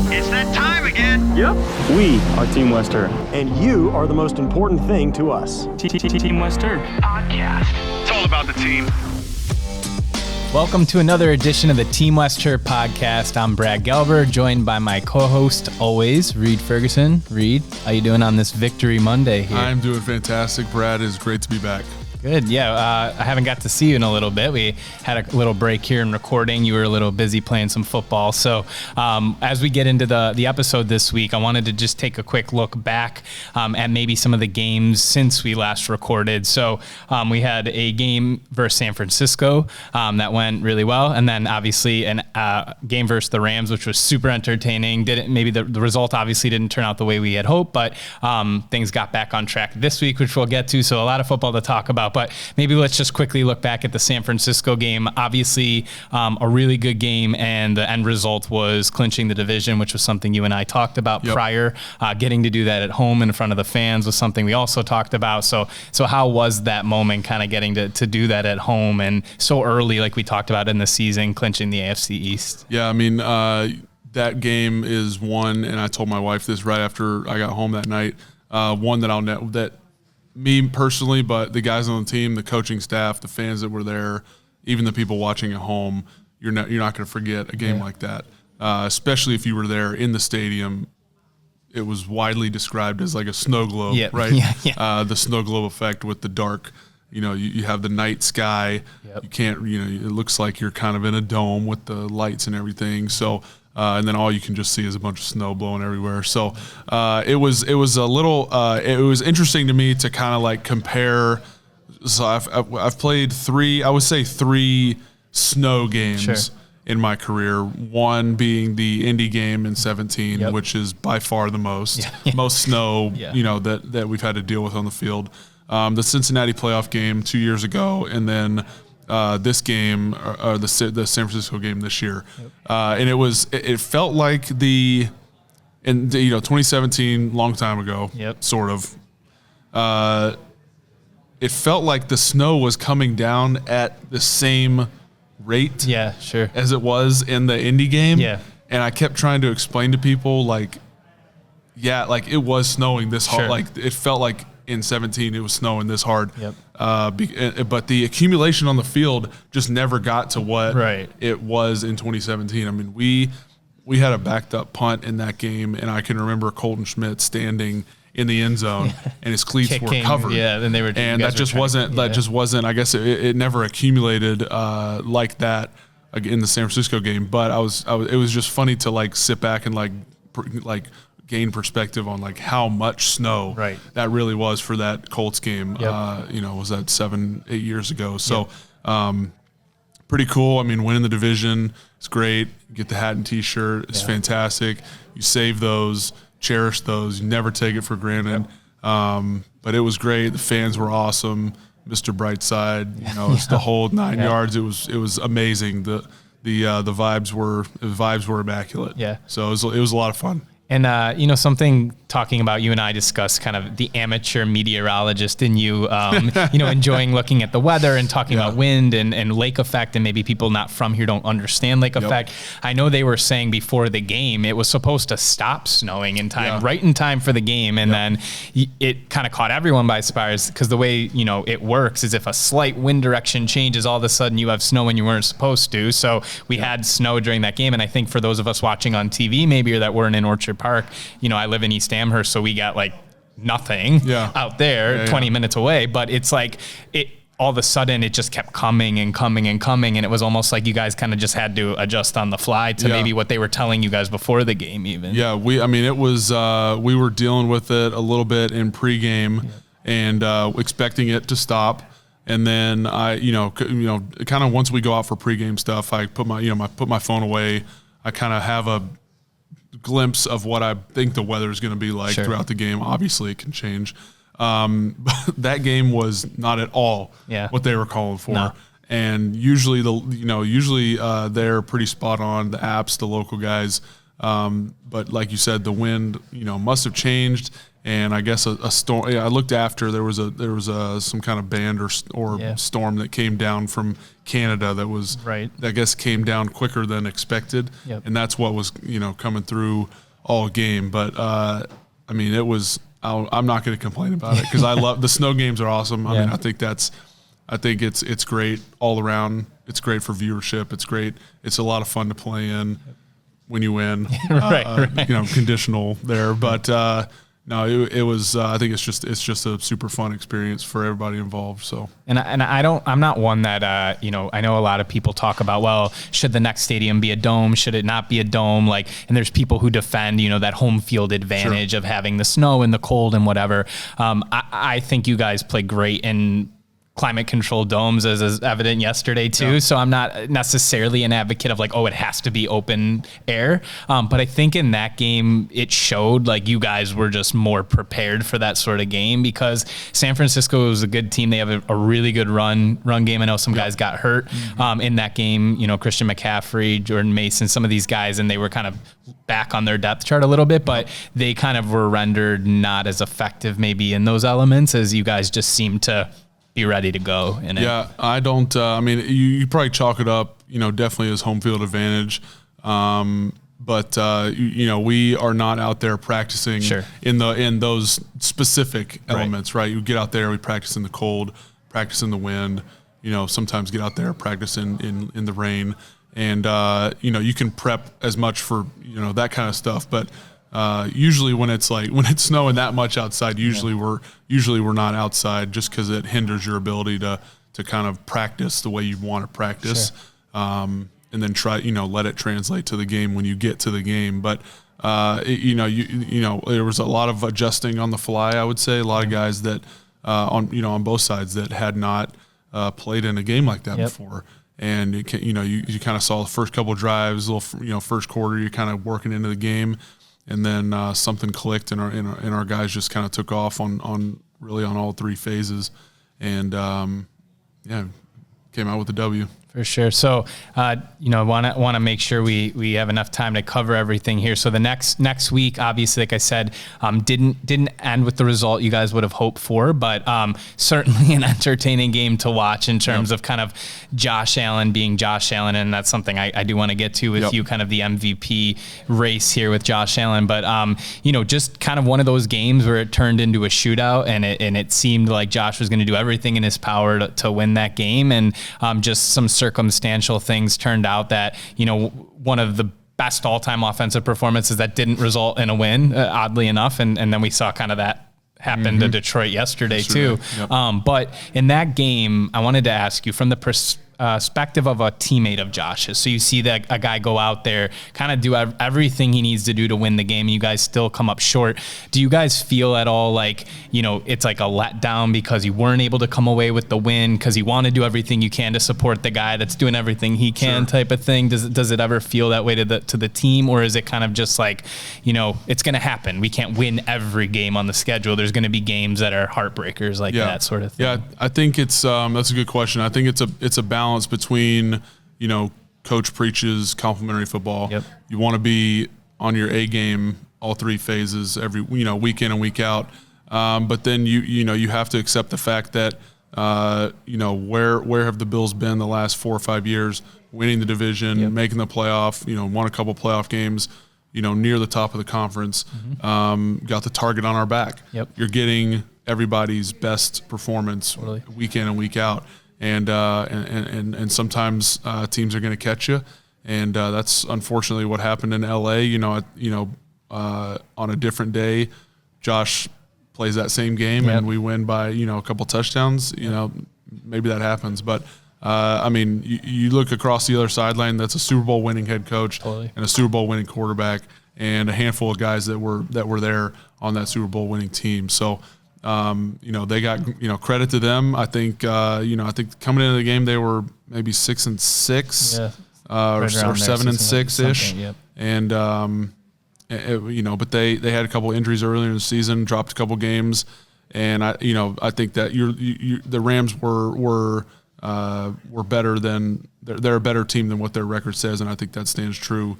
It's that time again. Yep. We are Team Wester. And you are the most important thing to us. Team Wester Podcast. It's all about the team. Welcome to another edition of the Team Wester podcast. I'm Brad Gelber, joined by my co-host always, Reid Ferguson. Reid, how you doing on this Victory Monday here? I'm doing fantastic. Brad, it's great to be back. Good. Yeah, I haven't got to see you in a little bit. We had a little break here in recording. You were a little busy playing some football. So as we get into the episode this week, I wanted to just take a quick look back at maybe some of the games since we last recorded. So we had a game versus San Francisco that went really well. And then obviously a game versus the Rams, which was super entertaining. Maybe the result obviously didn't turn out the way we had hoped, but things got back on track this week, which we'll get to. So a lot of football to talk about. But maybe let's just quickly look back at the San Francisco game. Obviously, a really good game, and the end result was clinching the division, which was something you and I talked about prior. Getting to do that at home in front of the fans was something we also talked about. So how was that moment, kind of getting to do that at home and so early, like we talked about in the season, clinching the AFC East? Yeah, I mean, that game is one, and I told my wife this right after I got home that night, one that me personally, but the guys on the team, the coaching staff, the fans that were there, even the people watching at home, you're not going to forget a game like that. Especially if you were there in the stadium. It was widely described as like a snow globe, right? The snow globe effect with the dark. You have the night sky. You can't. It looks like you're kind of in a dome with the lights and everything. So. And then all you can just see is a bunch of snow blowing everywhere. So it was a little it was interesting to me to kind of like compare. So I've played three snow games in my career. One being the Indy game in 17, which is by far the most snow that we've had to deal with on the field. The Cincinnati playoff game 2 years ago, and then. This game, the San Francisco game this year, and it felt like 2017, long time ago, sort of. It felt like the snow was coming down at the same rate, as it was in the Indy game, and I kept trying to explain to people like it was snowing this hard, like it felt like. In 17, it was snowing this hard, but the accumulation on the field just never got to what it was in 2017. I mean, we had a backed up punt in that game, and I can remember Colton Schmidt standing in the end zone, and his cleats were covered. And they were, and that just wasn't. I guess it never accumulated like that in the San Francisco game. But it was just funny to like sit back and like gain perspective on like how much snow that really was for that Colts game. Was that 7-8 years ago? So pretty cool. I mean, winning the division is great. You get the hat and T-shirt. It's fantastic. You save those, cherish those. You never take it for granted. But it was great. The fans were awesome. Mr. Brightside, it's the whole 9 yards. It was amazing. The vibes were immaculate. So it was a lot of fun. And, something talking about you and I discussed kind of the amateur meteorologist in you, enjoying looking at the weather and talking about wind and lake effect, and maybe people not from here don't understand lake effect. I know they were saying before the game, it was supposed to stop snowing in time, right in time for the game. And then it kind of caught everyone by surprise because the way, it works is if a slight wind direction changes, all of a sudden you have snow when you weren't supposed to. So we had snow during that game. And I think for those of us watching on TV, maybe, or that weren't in Orchard Park, I live in East Amherst, so we got like nothing out there 20 minutes away, but it's like all of a sudden it just kept coming and coming and coming, and it was almost like you guys kind of just had to adjust on the fly to maybe what they were telling you guys before the game even. It was we were dealing with it a little bit in pregame and expecting it to stop. And then I, kind of once we go out for pregame stuff, I put my phone away. I kind of have a glimpse of what I think the weather is going to be like throughout the game. Obviously, it can change. But that game was not at all what they were calling for. No. And usually they're pretty spot on. The apps, the local guys, But like you said, the wind, must have changed. And I guess a storm. Yeah, I looked after there was some kind of band or storm that came down from Canada that was right. I guess came down quicker than expected, and that's what was coming through all game. But I mean, it was. I'm not going to complain about it because I love the snow games are awesome. I mean, I think it's great all around. It's great for viewership. It's great. It's a lot of fun to play in when you win. right. Conditional there, but. No, it was. I think it's just a super fun experience for everybody involved. So, I'm not one that I know a lot of people talk about. Well, should the next stadium be a dome? Should it not be a dome? And there's people who defend that home field advantage of having the snow and the cold and whatever. I think you guys play great in climate controlled domes, as is evident yesterday too. Yeah. So I'm not necessarily an advocate of it has to be open air. But I think in that game, it showed you guys were just more prepared for that sort of game because San Francisco was a good team. They have a really good run game. I know some guys got hurt in that game, Christian McCaffrey, Jordan Mason, some of these guys, and they were kind of back on their depth chart a little bit, but they kind of were rendered not as effective maybe in those elements as you guys just seemed to be ready to go. I don't. I mean, you probably chalk it up, definitely as home field advantage. But we are not out there practicing in those specific elements, right? You get out there, we practice in the cold, practice in the wind. Sometimes get out there, practice in the rain, and you can prep as much for that kind of stuff, but. Usually when it's snowing that much outside, usually we're not outside just because it hinders your ability to kind of practice the way you want to practice, and then try let it translate to the game when you get to the game. But there was a lot of adjusting on the fly. I would say a lot of guys that on both sides that had not played in a game like that before. And you kind of saw the first couple of drives, first quarter, you're kind of working into the game. And then something clicked, and our guys just kind of took off on all three phases, and came out with the W. For sure. So, want to make sure we have enough time to cover everything here. So the next week, obviously, like I said, didn't end with the result you guys would have hoped for, but certainly an entertaining game to watch in terms of kind of Josh Allen being Josh Allen, and that's something I do want to get to with you, kind of the MVP race here with Josh Allen. But just kind of one of those games where it turned into a shootout, and it seemed like Josh was going to do everything in his power to win that game, and just some circumstantial things turned out that, one of the best all-time offensive performances that didn't result in a win, oddly enough. And then we saw kind of that happen to Detroit yesterday too. Yep. But in that game, I wanted to ask you from the perspective of a teammate of Josh's. So you see that a guy go out there, kind of do everything he needs to do to win the game, and you guys still come up short. Do you guys feel at all it's like a letdown because you weren't able to come away with the win because you want to do everything you can to support the guy that's doing everything he can type of thing? Does it ever feel that way to the team, or is it kind of just it's going to happen? We can't win every game on the schedule. There's going to be games that are heartbreakers that sort of thing. Yeah, I think it's that's a good question. I think it's a balance between, coach preaches complimentary football. Yep. You want to be on your A game all three phases every, week in and week out. But then you have to accept the fact that, where have the Bills been the last 4 or 5 years, winning the division, making the playoff, won a couple playoff games, near the top of the conference, got the target on our back. Yep. You're getting everybody's best performance week in and week out. And sometimes teams are going to catch you, and that's unfortunately what happened in LA. On a different day, Josh plays that same game, and we win by a couple touchdowns. Maybe that happens, but you look across the other sideline. That's a Super Bowl winning head coach and a Super Bowl winning quarterback, and a handful of guys that were there on that Super Bowl winning team. So. They got, credit to them. I think coming into the game, they were maybe 6-6, or 7-6 ish. And, but they had a couple injuries earlier in the season, dropped a couple games. And I think that the Rams were better than they're a better team than what their record says. And I think that stands true.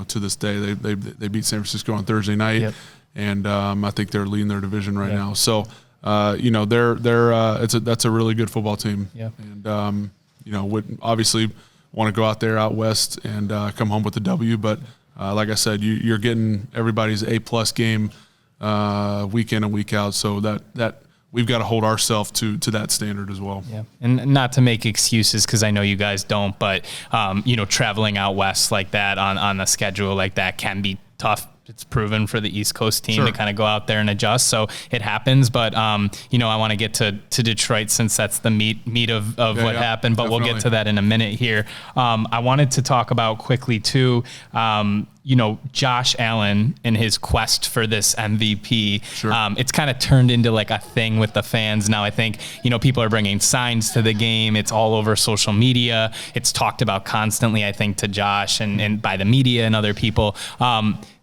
to this day, they beat San Francisco on Thursday night, and I think they're leading their division right now. So, that's a really good football team. And would obviously want to go out west and come home with the W, but like I said, you're getting everybody's A+ game week in and week out. So that we've got to hold ourselves to that standard as well. Yeah, and not to make excuses because I know you guys don't, but traveling out west like that on a schedule like that can be tough. It's proven for the East Coast team to kind of go out there and adjust. So it happens. But, I want to get to Detroit since that's the meat of what happened. But definitely. We'll get to that in a minute here. I wanted to talk about quickly, too, Josh Allen and his quest for this MVP. Sure. It's kind of turned into like a thing with the fans now. I think, people are bringing signs to the game. It's all over social media. It's talked about constantly, I think, to Josh and by the media and other people.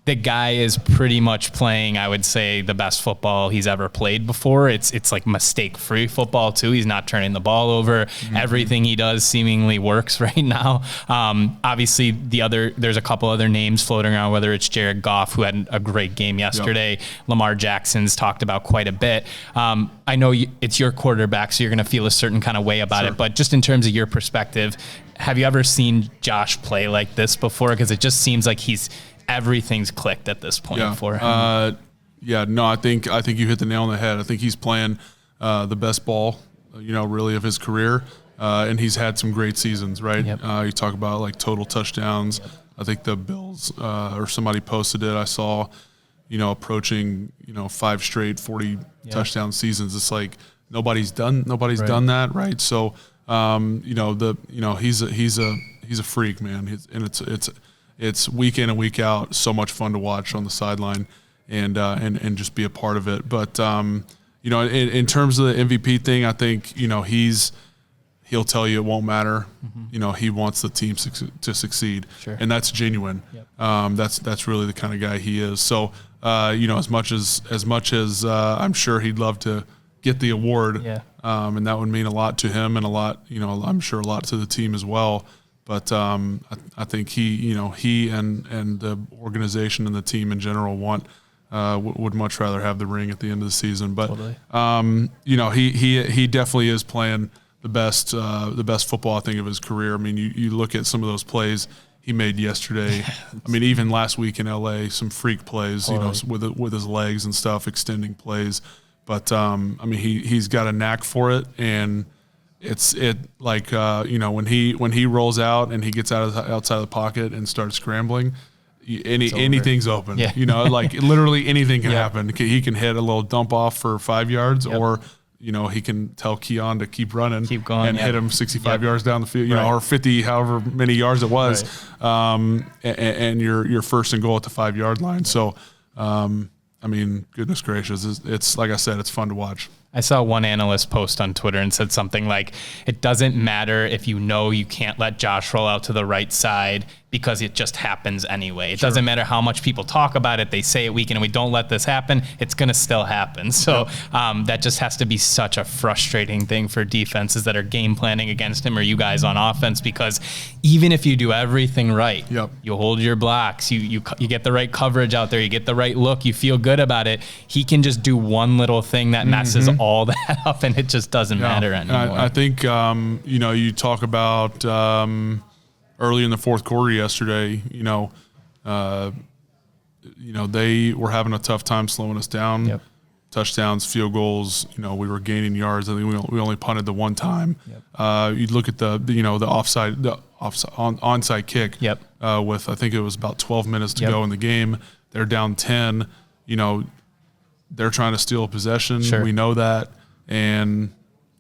The guy is pretty much playing, I would say, the best football he's ever played before. It's like mistake-free football, too. He's not turning the ball over. Mm-hmm. Everything he does seemingly works right now. Obviously, there's a couple other names floating around, whether it's Jared Goff, who had a great game yesterday. Yep. Lamar Jackson's talked about quite a bit. I know it's your quarterback, so you're going to feel a certain kind of way about it. But just in terms of your perspective, have you ever seen Josh play like this before? Because it just seems like everything's clicked at this point for him. I think you hit the nail on the head. I think he's playing the best ball, really of his career, and he's had some great seasons, right? Yep. You talk about like total touchdowns. Yep. I think the Bills or somebody posted it. I saw, approaching 5 straight 40 touchdown seasons. It's like nobody's done that, right? So he's a freak, man. It's week in and week out, so much fun to watch on the sideline and just be a part of it. But, in terms of the MVP thing, I think, he'll tell you it won't matter. Mm-hmm. He wants the team to succeed. Sure. And that's genuine. Yep. That's really the kind of guy he is. So, as much as I'm sure he'd love to get the award, and that would mean a lot to him and a lot, I'm sure a lot to the team as well. But I think he and the organization and the team in general would much rather have the ring at the end of the season. But totally. He definitely is playing the best football I think of his career. I mean, you look at some of those plays he made yesterday. I mean, even last week in LA, some freak plays, totally. With his legs and stuff, extending plays. But he's got a knack for it, and when he rolls out and he gets outside of the pocket and starts scrambling, anything's open. Yeah. Literally anything can happen. He can hit a little dump off for 5 yards, or he can tell Keon to keep running, keep going, and hit him 65 yards down the field, or 50, however many yards it was, and you're first and goal at the 5-yard line. So, goodness gracious, it's like I said, it's fun to watch. I saw one analyst post on Twitter and said something like, it doesn't matter if you can't let Josh roll out to the right side because it just happens anyway. It doesn't matter how much people talk about it. They say it week in and we don't let this happen. It's going to still happen. So that just has to be such a frustrating thing for defenses that are game planning against him or you guys on offense, because even if you do everything right, you hold your blocks, you get the right coverage out there, you get the right look, you feel good about it, he can just do one little thing that messes all that up, and it just doesn't matter anymore. I think, you talk about early in the fourth quarter yesterday, they were having a tough time slowing us down. Yep. Touchdowns, field goals, we were gaining yards. I think we only punted the one time. Yep. You look at the onside kick. Yep. With I think it was about 12 minutes to go in the game. They're down 10. They're trying to steal a possession. Sure. We know that, and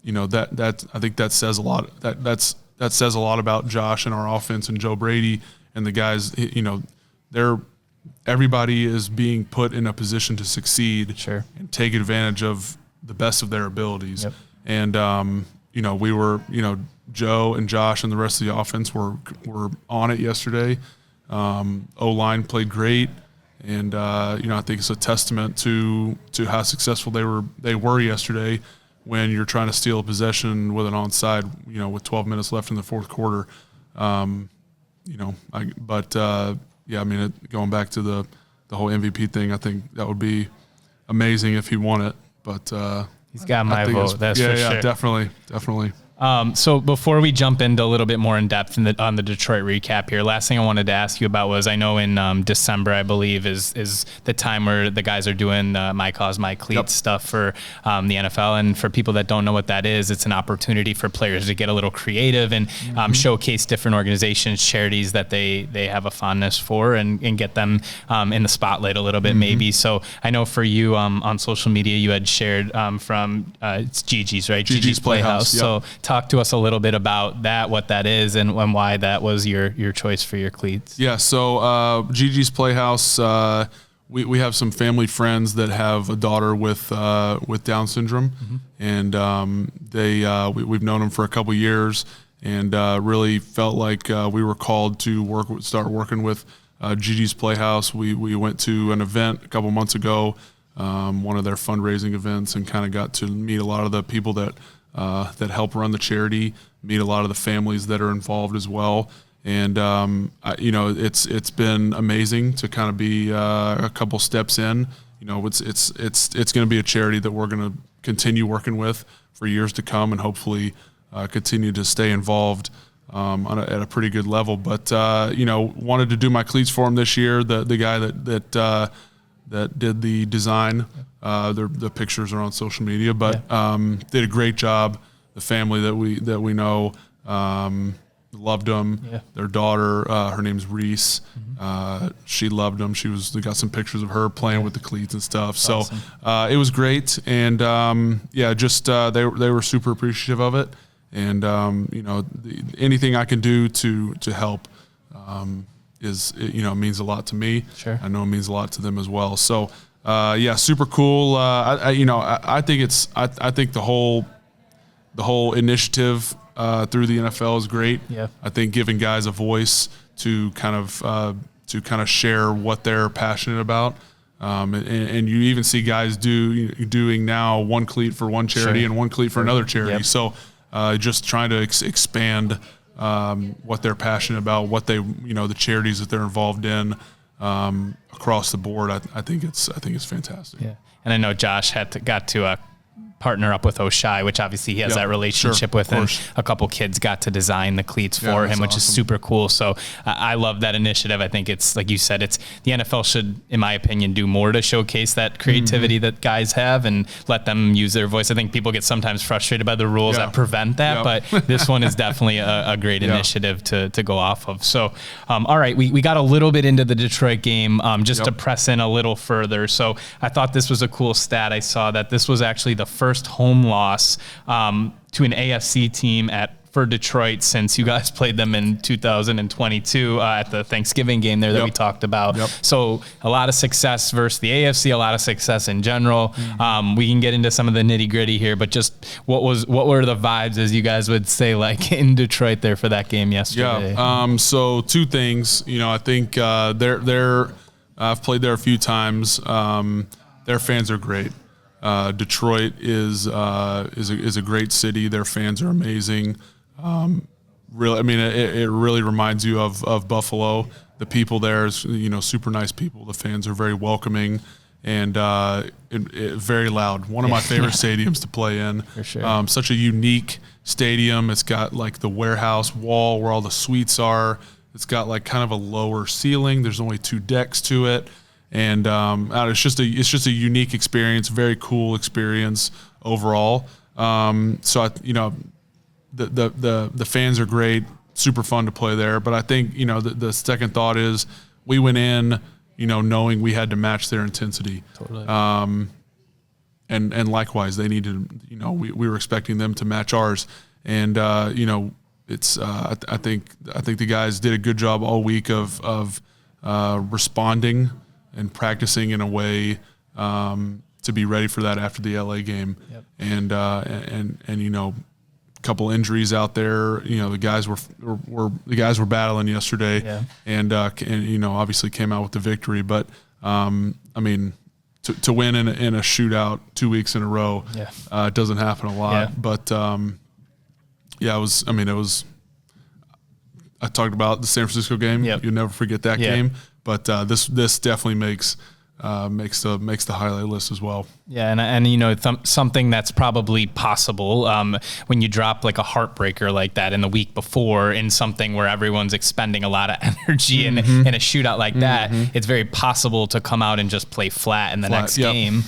that I think that says a lot. That says a lot about Josh and our offense and Joe Brady and the guys. Everybody is being put in a position to succeed and take advantage of the best of their abilities. Yep. And we were Joe and Josh and the rest of the offense were on it yesterday. O-line played great. And I think it's a testament to how successful they were yesterday when you're trying to steal a possession with an onside, with 12 minutes left in the fourth quarter. yeah, I mean, going back to the whole MVP thing, I think that would be amazing if he won it. But he's got my vote. That's for sure. Yeah, definitely. So before we jump into a little bit more in depth on the Detroit recap here, last thing I wanted to ask you about was, I know in December, I believe, is the time where the guys are doing My Cause, My Cleats stuff for the NFL. And for people that don't know what that is, it's an opportunity for players to get a little creative and showcase different organizations, charities that they have a fondness for, and get them in the spotlight a little bit maybe. So I know for you on social media, you had shared from it's Gigi's, right? Gigi's Playhouse. Yep. So talk to us a little bit about that, what that is, and why that was your choice for your cleats. Yeah, so Gigi's Playhouse, we have some family friends that have a daughter with Down syndrome, and we've known them for a couple years, and really felt like we were called to start working with Gigi's Playhouse. We went to an event a couple months ago, one of their fundraising events, and kind of got to meet a lot of the people that help run the charity, meet a lot of the families that are involved as well. And, it's been amazing to kind of be a couple steps in. It's going to be a charity that we're going to continue working with for years to come, and hopefully continue to stay involved at a pretty good level. But, wanted to do my cleats for him this year. The guy that did the design, the pictures are on social media, but did a great job. The family that we know loved them. Yeah. Their daughter, her name's Reese. She loved them. We got some pictures of her playing with the cleats and stuff. Awesome. So it was great, and they were super appreciative of it. And anything I can do to help means a lot to me. Sure. I know it means a lot to them as well. So super cool. I think the whole initiative through the NFL is great. Yeah. I think giving guys a voice to kind of share what they're passionate about. And you even see guys doing now one cleat for one charity and one cleat for another charity. Yep. So just trying to expand what they're passionate about, what the charities that they're involved in across the board. I think it's fantastic. Yeah, and I know Josh got to partner up with O'Shea, which obviously he has that relationship with, and a couple kids got to design the cleats for him, which is super cool. So I love that initiative. I think it's, like you said, the NFL should, in my opinion, do more to showcase that creativity that guys have and let them use their voice. I think people get sometimes frustrated by the rules that prevent that, but this one is definitely a great initiative to go off of. So, all right, we got a little bit into the Detroit game just to press in a little further. So I thought this was a cool stat. I saw that this was actually the first home loss to an AFC team for Detroit since you guys played them in 2022 at the Thanksgiving game there that we talked about. Yep. So a lot of success versus the AFC, a lot of success in general. We can get into some of the nitty gritty here, but just what were the vibes, as you guys would say, like in Detroit there for that game yesterday? Yeah. So two things. I think I've played there a few times. Their fans are great. Detroit is a great city. Their fans are amazing. Really, I mean, it really reminds you of Buffalo. The people there is, super nice people. The fans are very welcoming and very loud. One of my favorite stadiums to play in. For sure. Such a unique stadium. It's got like the warehouse wall where all the suites are. It's got like kind of a lower ceiling. There's only 2 decks to it. And it's just a unique experience, very cool experience overall. So the fans are great, super fun to play there. But I think the second thought is we went in knowing we had to match their intensity. Totally. And likewise they needed we were expecting them to match ours. And it's I think the guys did a good job all week of responding and practicing in a way to be ready for that after the LA game. Yep. And a couple injuries out there. The guys were battling yesterday, and obviously came out with the victory. But I mean, to win in a shootout 2 weeks in a row, it doesn't happen a lot. Yeah. But it was. I talked about the San Francisco game. Yep. You'll never forget that game. but this definitely makes the highlight list as well. Yeah, and something that's probably possible when you drop like a heartbreaker like that in the week before in something where everyone's expending a lot of energy in a shootout like that, it's very possible to come out and just play flat in the next game.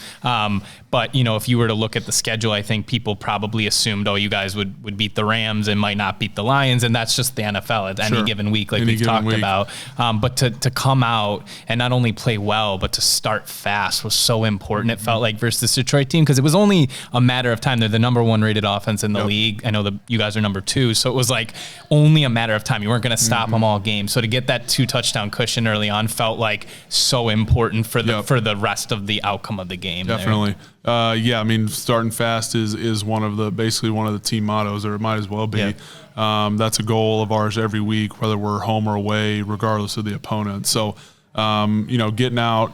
But if you were to look at the schedule, I think people probably assumed, you guys would beat the Rams and might not beat the Lions, and that's just the NFL at any given week, like we've talked about. But to come out and not only play well, but to start fast was so important. It felt like versus this Detroit team, because it was only a matter of time. They're the number 1 rated offense in the league. I know you guys are number 2, so it was like only a matter of time. You weren't going to stop them all game. So to get that 2 touchdown cushion early on felt like so important for the rest of the outcome of the game. Definitely. Starting fast is basically one of the team mottos, or it might as well be. Yeah. That's a goal of ours every week, whether we're home or away, regardless of the opponent. So, getting out,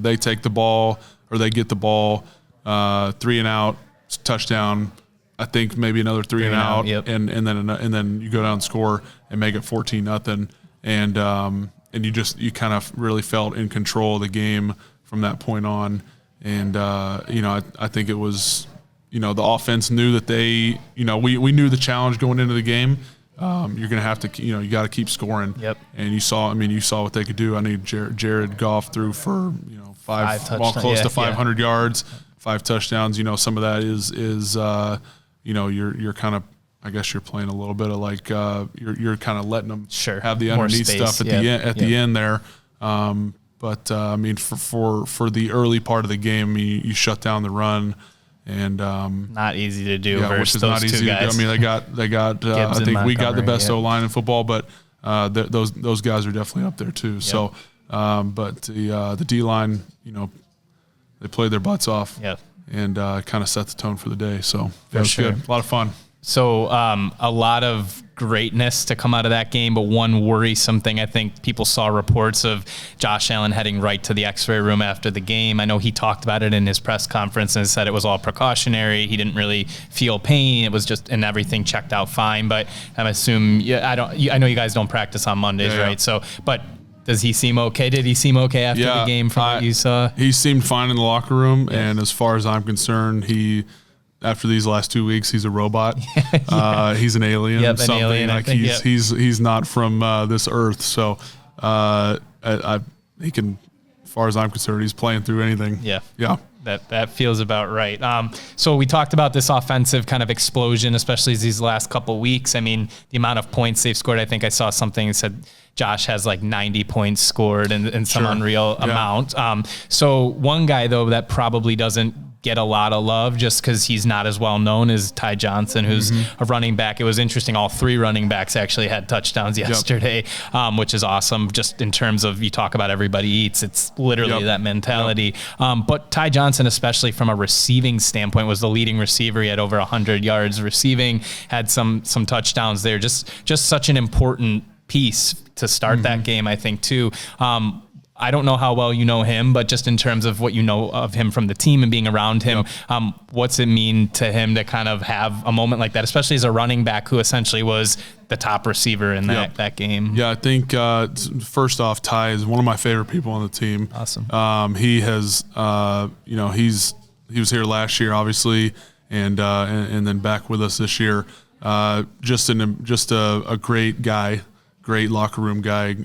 they take the ball or they get the ball, 3 and out, touchdown. I think maybe another 3 and out, and then you go down and score and make it 14-0, and you kind of really felt in control of the game from that point on. And, I think it was, the offense knew that we knew the challenge going into the game. You're going to have to, you got to keep scoring. Yep. And you saw what they could do. I need Jared Goff threw for, close to 500 yards, 5 touchdowns. Some of that is you're kind of, I guess you're playing a little bit of like, you're kind of letting them have the underneath stuff at the end there. But for the early part of the game, you shut down the run, and not easy to do. Versus which is those not easy 2 guys. to do. They got. I think we got the best O-line in football, but those guys are definitely up there too. Yep. So, but the D-line, they played their butts off. Yep. And kind of set the tone for the day. So it was good. A lot of fun. So a lot of greatness to come out of that game, but one worrisome thing, I think people saw reports of Josh Allen heading right to the x-ray room after the game. I know he talked about it in his press conference and said it was all precautionary. He didn't really feel pain. It was just, and everything checked out fine. But I'm assuming, I know you guys don't practice on Mondays, right? So, but does he seem okay? Did he seem okay after the game from what you saw? He seemed fine in the locker room, and as far as I'm concerned, after these last 2 weeks, he's a robot. He's an alien. Yep, an alien. Like he's not from this earth. So he can, as far as I'm concerned, he's playing through anything. Yeah. Yeah. That feels about right. So we talked about this offensive kind of explosion, especially these last couple weeks. The amount of points they've scored. I think I saw something that said Josh has like 90 points scored in some unreal amount. So one guy, though, that probably doesn't get a lot of love just because he's not as well known as Ty Johnson, who's a running back. It was interesting. All 3 running backs actually had touchdowns yesterday, which is awesome. Just in terms of, you talk about everybody eats, it's literally that mentality. But Ty Johnson, especially from a receiving standpoint, was the leading receiver. He had over 100 yards receiving, had some touchdowns there. Just such an important piece to start that game, I think, too. I don't know how well you know him, but just in terms of what you know of him from the team and being around him, what's it mean to him to kind of have a moment like that, especially as a running back who essentially was the top receiver in that game? Yeah, I think first off, Ty is one of my favorite people on the team. Awesome. He has, he was here last year, obviously, and then back with us this year. Just a great guy, great locker room guy.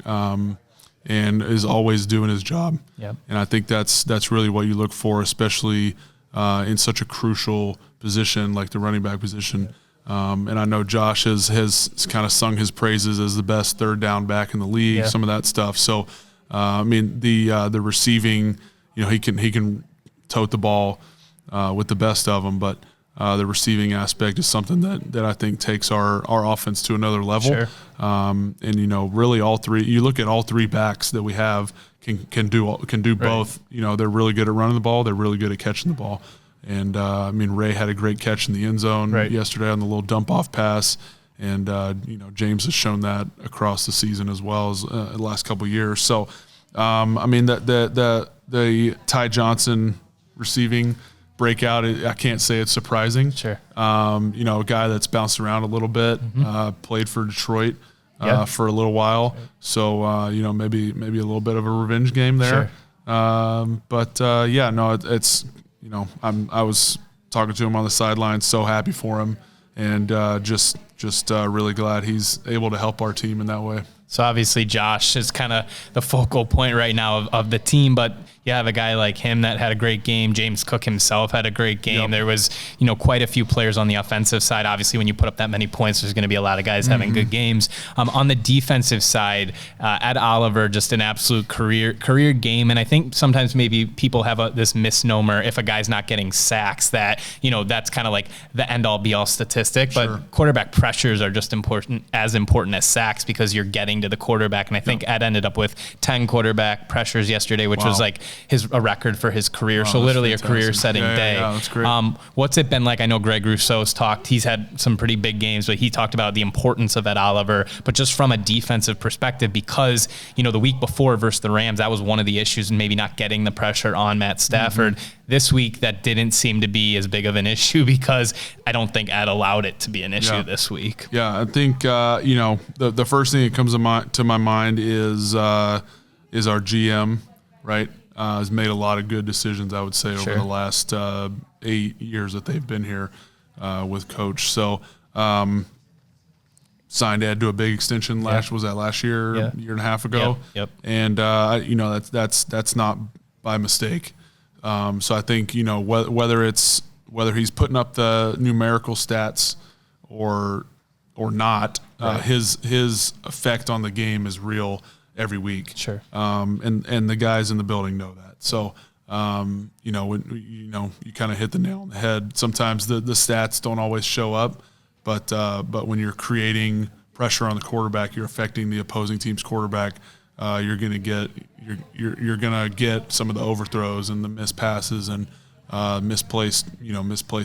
And is always doing his job. Yep. And I think that's really what you look for, especially in such a crucial position like the running back position. And I know Josh has kind of sung his praises as the best third down back in the league, some of that stuff. So, the receiving, he can tote the ball with the best of them, but the receiving aspect is something that I think takes our offense to another level. Sure. And really all 3. You look at all 3 backs that we have can do both. They're really good at running the ball. They're really good at catching the ball. And Ray had a great catch in the end zone yesterday on the little dump off pass. And James has shown that across the season as well as the last couple of years. So the Ty Johnson receiving breakout, I can't say it's surprising. Sure. A guy that's bounced around a little bit, played for Detroit, for a little while. So maybe a little bit of a revenge game there. Sure. It's I was talking to him on the sidelines, so happy for him, and just really glad he's able to help our team in that way. So obviously Josh is kind of the focal point right now of the team, but you have a guy like him that had a great game. James Cook himself had a great game. Yep. There was, quite a few players on the offensive side. Obviously, when you put up that many points, there's going to be a lot of guys having good games. On the defensive side, Ed Oliver, just an absolute career game. And I think sometimes maybe people have this misnomer if a guy's not getting sacks that, that's kind of like the end-all be-all statistic. Sure. But quarterback pressures are just as important as sacks because you're getting to the quarterback. And I think Ed ended up with 10 quarterback pressures yesterday, which was like a record for his career. So literally a career-setting day. Yeah, that's great. What's it been like? I know Greg Rousseau's talked. He's had some pretty big games, but he talked about the importance of Ed Oliver. But just from a defensive perspective, because the week before versus the Rams, that was one of the issues, and maybe not getting the pressure on Matt Stafford. This week, that didn't seem to be as big of an issue because I don't think Ed allowed it to be an issue this week. Yeah, I think the first thing that comes to my mind is our GM, right? Has made a lot of good decisions, I would say, over the last 8 years that they've been here with Coach. So signed Ed to a big extension last year, year and a half ago. Yep. And that's not by mistake. So I think whether he's putting up the numerical stats or not, his effect on the game is real every week. Sure. And the guys in the building know that. So, you kind of hit the nail on the head. Sometimes the stats don't always show up, but when you're creating pressure on the quarterback, you're affecting the opposing team's quarterback. You're gonna get some of the overthrows and the missed passes and misplaced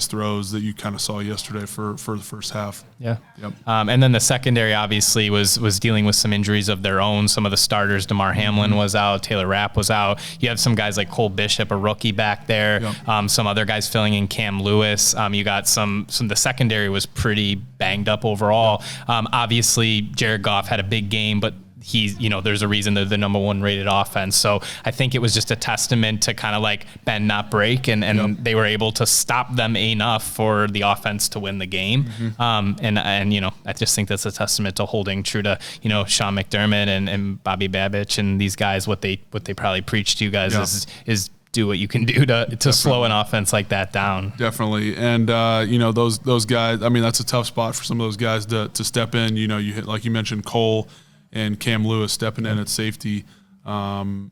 throws that you kind of saw yesterday for the first half. Yeah. Yep. And then the secondary obviously was dealing with some injuries of their own. Some of the starters, DeMar Hamlin was out, Taylor Rapp was out. You have some guys like Cole Bishop, a rookie back there. Yep. Some other guys filling in, Cam Lewis. You got some the secondary was pretty banged up overall. Obviously Jared Goff had a big game, but he's, there's a reason they're the number one rated offense. So I think it was just a testament to kind of like bend, not break. And they were able to stop them enough for the offense to win the game. And I just think that's a testament to holding true to, Sean McDermott and Bobby Babich and these guys, what they probably preach to you guys is do what you can do to slow an offense like that down. Definitely. And, those guys, I mean, that's a tough spot for some of those guys to step in. You hit, like you mentioned, Cole and Cam Lewis stepping in at safety and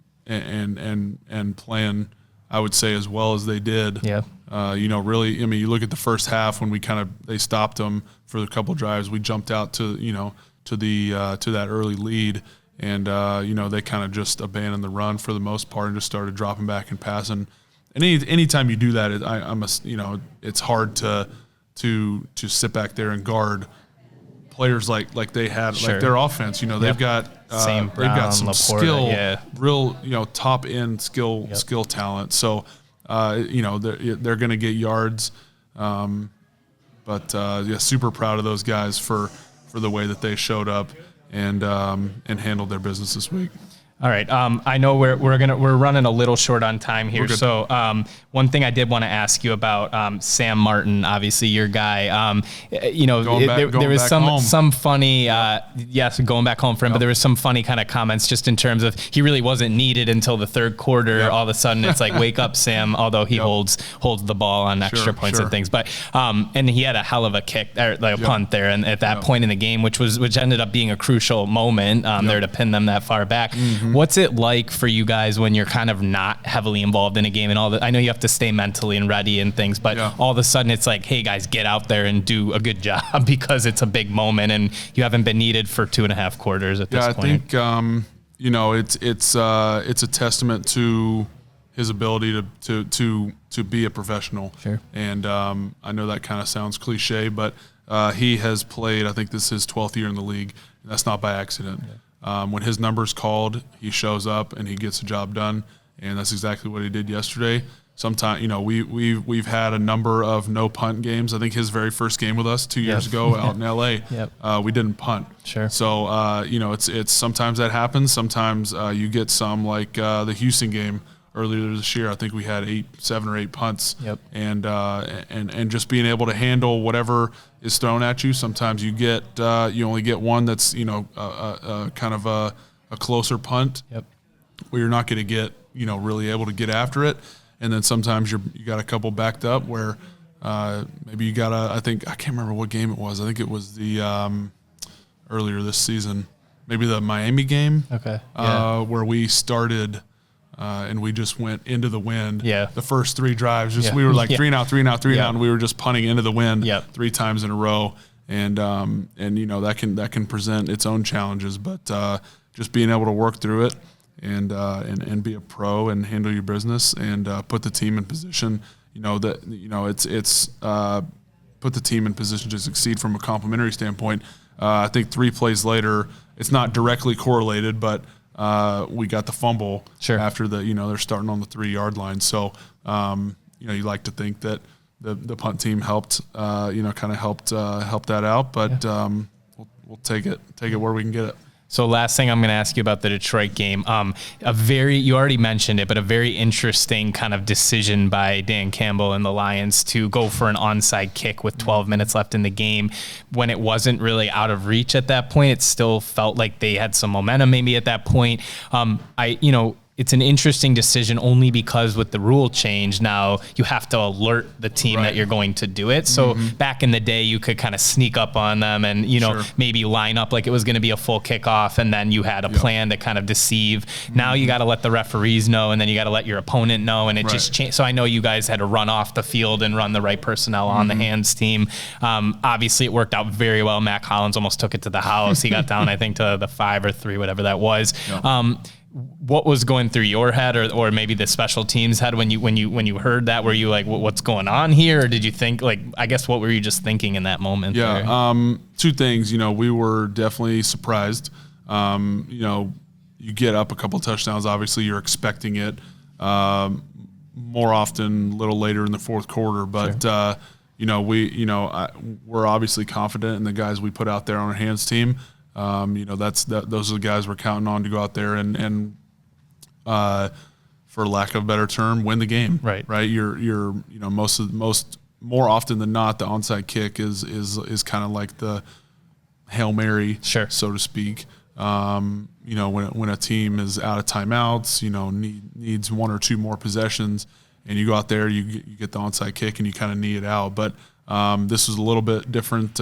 playing, I would say, as well as they did. Yeah. Really, I mean, you look at the first half when they stopped them for a couple drives. We jumped out to that early lead, and they kind of just abandoned the run for the most part and just started dropping back and passing. And anytime you do that, it's hard to sit back there and guard players like they had, like their offense. They've got some Laporta, skill, real top end skill talent. So they're going to get yards. Super proud of those guys for the way that they showed up and handled their business this week. All right. I know we're running a little short on time here. So one thing I did want to ask you about Sam Martin, obviously your guy. There was some funny, going back home for him, but there was some funny kind of comments just in terms of he really wasn't needed until the third quarter. Yep. All of a sudden it's like, wake up, Sam, although he holds the ball on extra points and things. But and he had a hell of a kick or like a punt there, and at that point in the game, which ended up being a crucial moment there to pin them that far back. What's it like for you guys when you're kind of not heavily involved in a game and all that? I know you have to stay mentally and ready and things, but all of a sudden it's like, hey guys, get out there and do a good job because it's a big moment and you haven't been needed for 2.5 quarters at this point. I think it's a testament to his ability to be a professional. Sure. And I know that kind of sounds cliche, but he has played, I think this is his 12th year in the league, and that's not by accident. Yeah. When his number's called, he shows up and he gets the job done, and that's exactly what he did yesterday. sometimes, we've had a number of no punt games. I think his very first game with us 2 years ago out in LA, we didn't punt. Sure. So, it's sometimes that happens. Sometimes you get some like the Houston game earlier this year. I think we had 7 or 8 punts. Yep. And just being able to handle whatever is thrown at you. Sometimes you only get one that's, kind of a closer punt. Yep. Where you're not going to get, really able to get after it. And then sometimes you got a couple backed up where maybe you got I can't remember what game it was. I think it was the earlier this season, maybe the Miami game. Okay. Where we started and we just went into the wind. Yeah. The first 3 drives, we were like 3 and out, 3 and out, 3 and out, and we were just punting into the wind 3 times in a row. And that can present its own challenges, but just being able to work through it and be a pro and handle your business and put the team in position, it's put the team in position to succeed from a complimentary standpoint. I think 3 plays later, it's not directly correlated, but we got the fumble after they're starting on the 3-yard line. So, you like to think that the punt team helped help that out, but we'll take it where we can get it. So last thing I'm going to ask you about the Detroit game, you already mentioned it, but a very interesting kind of decision by Dan Campbell and the Lions to go for an onside kick with 12 minutes left in the game when it wasn't really out of reach at that point. It still felt like they had some momentum maybe at that point. It's an interesting decision only because with the rule change now you have to alert the team that you're going to do it. So back in the day you could kind of sneak up on them and maybe line up like it was going to be a full kickoff and then you had a plan to kind of deceive. Now you got to let the referees know and then you got to let your opponent know, and it just changed. So I know you guys had to run off the field and run the right personnel on the hands team. Obviously it worked out very well. Mac Hollins almost took it to the house. He got down I think to the 5 or 3, whatever that was. What was going through your head or maybe the special teams head when you heard that? Were you like, what's going on here? Or did you think, like, I guess, what were you just thinking in that moment? Yeah. 2 things, we were definitely surprised. You get up a couple touchdowns. Obviously you're expecting it more often a little later in the fourth quarter, but we're obviously confident in the guys we put out there on our hands team. Those are the guys we're counting on to go out there and for lack of a better term, win the game. Right. You're more often than not, the onside kick is kind of like the Hail Mary, so to speak. When a team is out of timeouts, needs 1 or 2 more possessions, and you go out there, you get the onside kick and you kind of knee it out. But this was a little bit different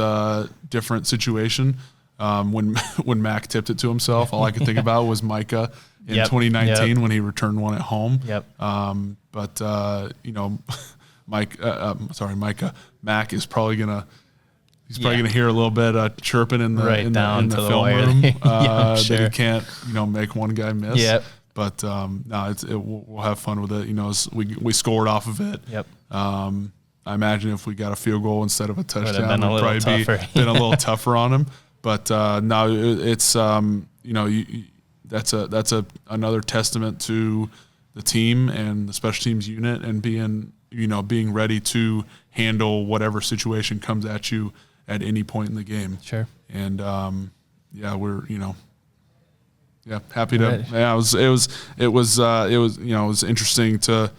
situation. When Mac tipped it to himself, all I could think about was Micah in 2019 when he returned one at home. Mac is probably gonna hear a little bit chirping in the film room that he can't make one guy miss. But we'll have fun with it. We scored off of it. I imagine if we got a field goal instead of a touchdown, it would probably been a little tougher on him. But no, it's that's another testament to the team and the special teams unit and being ready to handle whatever situation comes at you at any point in the game. And we're happy to. It was interesting to,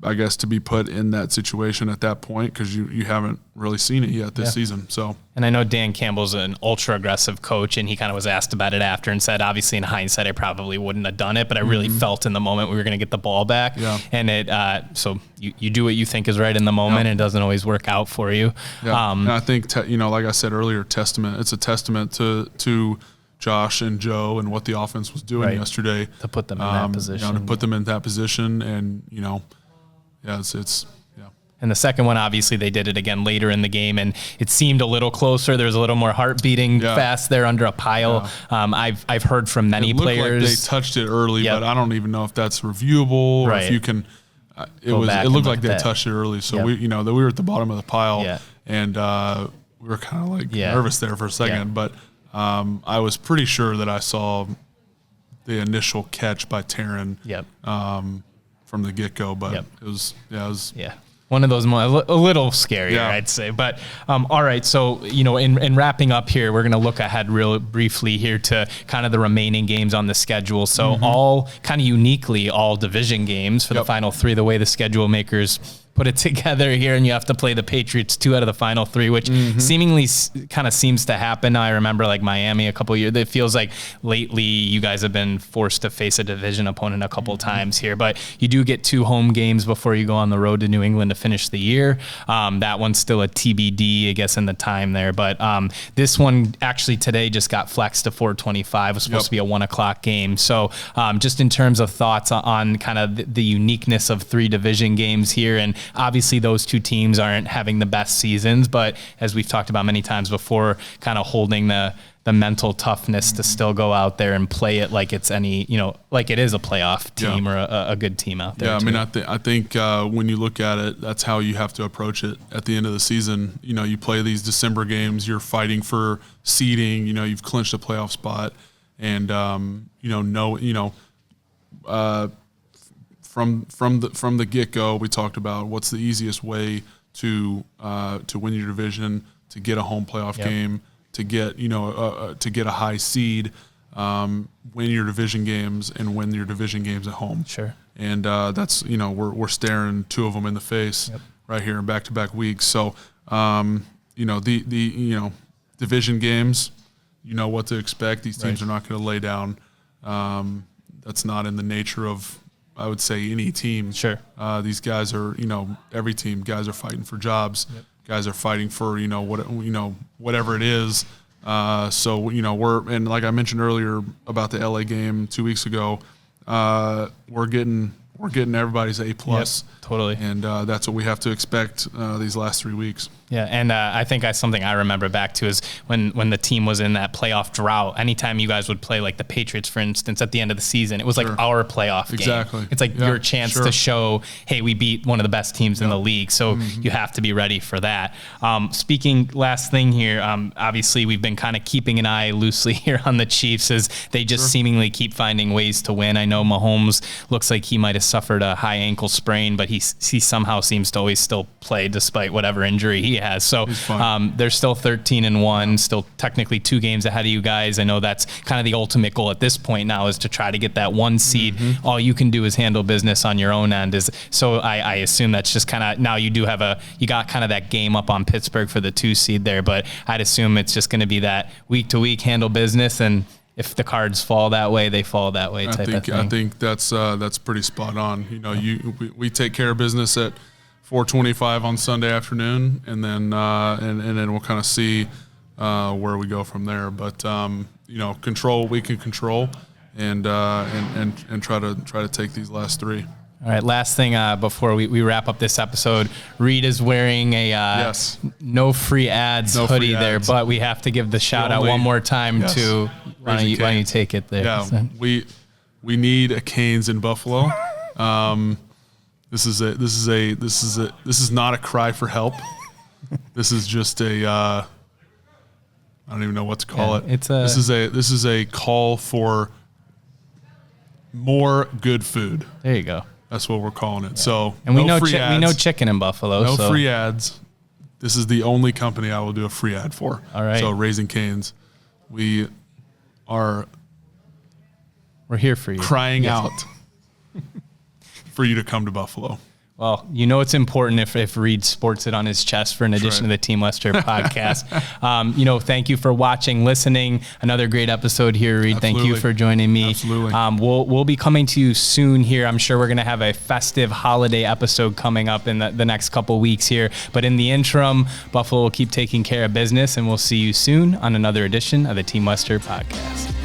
I guess, to be put in that situation at that point because you haven't really seen it yet this season. So, and I know Dan Campbell's an ultra aggressive coach, and he kind of was asked about it after and said, obviously in hindsight, I probably wouldn't have done it, but I really felt in the moment we were going to get the ball back. And it so you do what you think is right in the moment, and it doesn't always work out for you. And I think like I said earlier, it's a testament to Josh and Joe and what the offense was doing yesterday to put them in that position. To put them in that position, and And the second one, obviously, they did it again later in the game, and it seemed a little closer. There was a little more heart beating fast there under a pile. I've heard from many players. Like they touched it early, but I don't even know if that's reviewable or if you can. It looked like they touched it early, so we were at the bottom of the pile, and we were kind of like nervous there for a second. But I was pretty sure that I saw the initial catch by Taryn. from the get go. But Yep. it was One of those a little scarier, Yeah. I'd say. But all right, so in wrapping up here, we're going to look ahead real briefly here to kind of the remaining games on the schedule. So all kind of uniquely all division games for the final 3. The way the schedule makers put it together here, and you have to play the Patriots 2 out of the final 3, which seemingly kind of seems to happen. I remember like Miami a couple of years. It feels like lately you guys have been forced to face a division opponent a couple of times here, but you do get 2 home games before you go on the road to New England to finish the year. That one's still a TBD, I guess, in the time there. But this one actually today just got flexed to 4:25. It was supposed to be a 1:00 game. So just in terms of thoughts on kind of the uniqueness of 3 division games here, and obviously those 2 teams aren't having the best seasons, but as we've talked about many times before, kind of holding the mental toughness to still go out there and play it like it's like it is a playoff team or a good team out there. Yeah, I mean, I think when you look at it, that's how you have to approach it at the end of the season. You play these December games, you're fighting for seeding, you've clinched a playoff spot, and from the get-go, we talked about what's the easiest way to win your division, to get a home playoff game, to get a high seed, win your division games, and win your division games at home. Sure. And that's we're staring 2 of them in the face right here in back-to-back weeks. So the division games, you know what to expect. These teams are not going to lay down. That's not in the nature of, I would say, any team. Sure. These guys are, every team. Guys are fighting for jobs. Guys are fighting for, whatever it is. So and like I mentioned earlier about the LA game 2 weeks ago, we're getting everybody's A+. Totally. And that's what we have to expect these last 3 weeks. Yeah, and I think something I remember back to is when the team was in that playoff drought. Anytime you guys would play like the Patriots, for instance, at the end of the season, it was like our playoff game. Exactly. It's like your chance to show, hey, we beat one of the best teams in the league. So you have to be ready for that. Speaking, last thing here, obviously we've been kind of keeping an eye loosely here on the Chiefs as they just seemingly keep finding ways to win. I know Mahomes looks like he might have suffered a high ankle sprain, but he somehow seems to always still play despite whatever injury he has. So they're still 13-1, still technically 2 games ahead of you guys. I know that's kind of the ultimate goal at this point now, is to try to get that 1 seed. All you can do is handle business on your own end. So I assume that's just kind of, now you got kind of that game up on Pittsburgh for the 2 seed there, but I'd assume it's just going to be that week to week handle business, and if the cards fall that way, they fall that way type of thing. I think that's pretty spot on. We take care of business at 4:25 on Sunday afternoon, and then we'll kind of see where we go from there. But control what we can control, and try to take these last 3. All right, last thing before we wrap up this episode, Reid is wearing a no free ads hoodie there, but we have to give the shout out one more time to why don't you take it there? Yeah, we need a Canes in Buffalo. This is not a cry for help. This is just a I don't even know what to call it. This is a call for more good food. There you go. That's what we're calling it. So, and we know chicken in Buffalo. No free ads. This is the only company I will do a free ad for. All right. So Raising Cane's, we're here for you, crying out for you to come to Buffalo. Well, it's important if Reid sports it on his chest for an addition to the Team Wester podcast. Thank you for watching, listening. Another great episode here, Reid. Absolutely. Thank you for joining me. Absolutely. We'll be coming to you soon here. I'm sure we're going to have a festive holiday episode coming up in the next couple weeks here. But in the interim, Buffalo will keep taking care of business, and we'll see you soon on another edition of the Team Wester podcast.